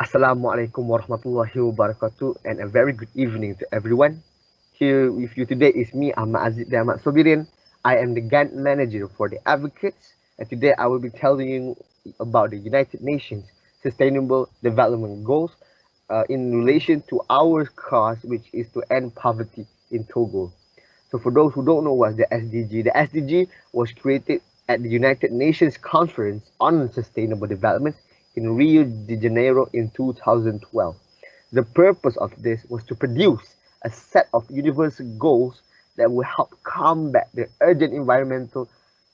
Assalamualaikum warahmatullahi wabarakatuh, and a very good evening to everyone. Here with you today is me, Ahmad Aziz Ahmad Sobirin. I am the Gantt Manager for the Advocates, and today I will be telling you about the United Nations Sustainable Development Goals in relation to our cause, which is to end poverty in Togo. So for those who don't know what's the SDG was created at the United Nations Conference on Sustainable Development in Rio de Janeiro in 2012. The purpose of this was to produce a set of universal goals that will help combat the urgent environmental,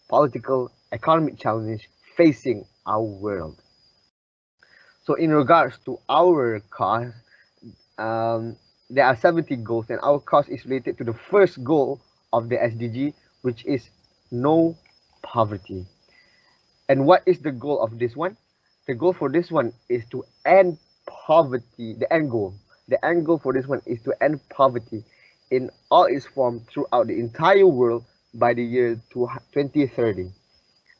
political, economic challenge facing our world. So in regards to our cause, there are 70 goals, and our cause is related to the first goal of the SDG, which is no poverty. And what is the goal of this one? The goal for this one is to end poverty. The end goal for this one is to end poverty in all its forms throughout the entire world by the year 2030.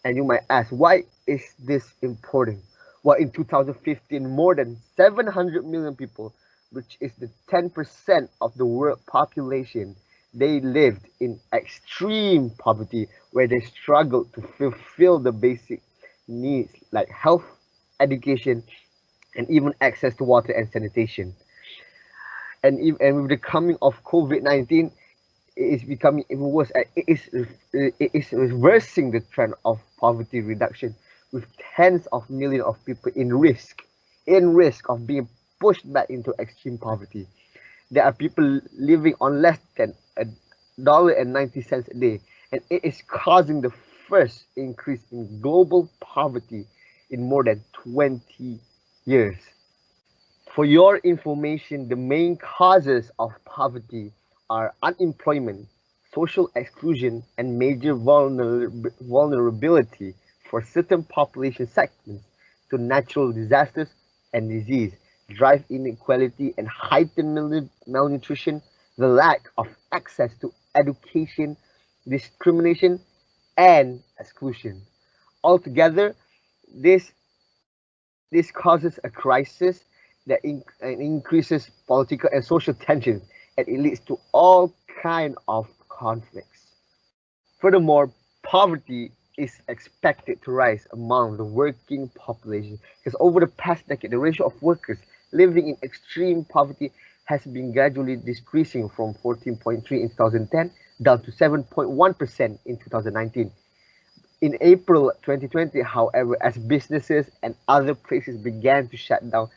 And you might ask, why is this important? Well, in 2015, more than 700 million people, which is the 10% of the world population, they lived in extreme poverty where they struggled to fulfill the basic needs like health, education, and even access to water and sanitation. And with the coming of COVID-19, it is becoming even worse. It is reversing the trend of poverty reduction, with tens of millions of people in risk of being pushed back into extreme poverty. There are people living on less than $1.90 a day, and it is causing the first increase in global poverty in more than 20 years. For your information, the main causes of poverty are unemployment, social exclusion, and major vulnerability for certain population segments to natural disasters and disease, drive inequality and heighten malnutrition, the lack of access to education, discrimination, and exclusion. Altogether, this causes a crisis that increases political and social tensions, and it leads to all kind of conflicts. Furthermore, poverty is expected to rise among the working population because over the past decade, the ratio of workers living in extreme poverty has been gradually decreasing from 14.3 in 2010 down to 7.1% in 2019. In April 2020, however, as businesses and other places began to shut down,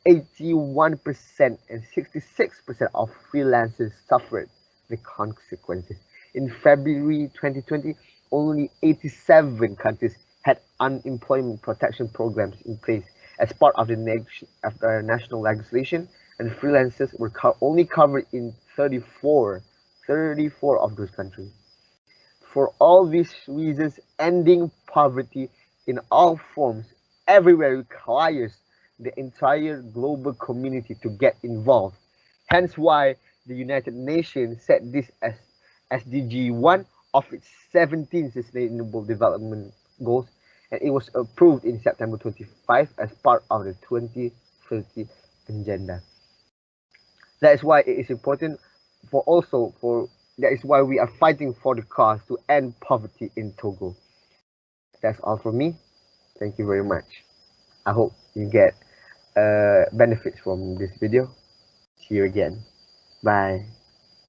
81% and 66% of freelancers suffered the consequences. In February 2020, only 87 countries had unemployment protection programs in place as part of the national legislation, and freelancers were only covered in 34 of those countries. For all these reasons, ending poverty in all forms everywhere requires the entire global community to get involved. Hence why the United Nations set this as SDG 1 of its 17 Sustainable Development Goals, and it was approved in September 25 as part of the 2030 agenda. That is why it is important that is why we are fighting for the cause to end poverty in Togo. That's all from me. Thank you very much. I hope you get benefits from this video. See you again. Bye.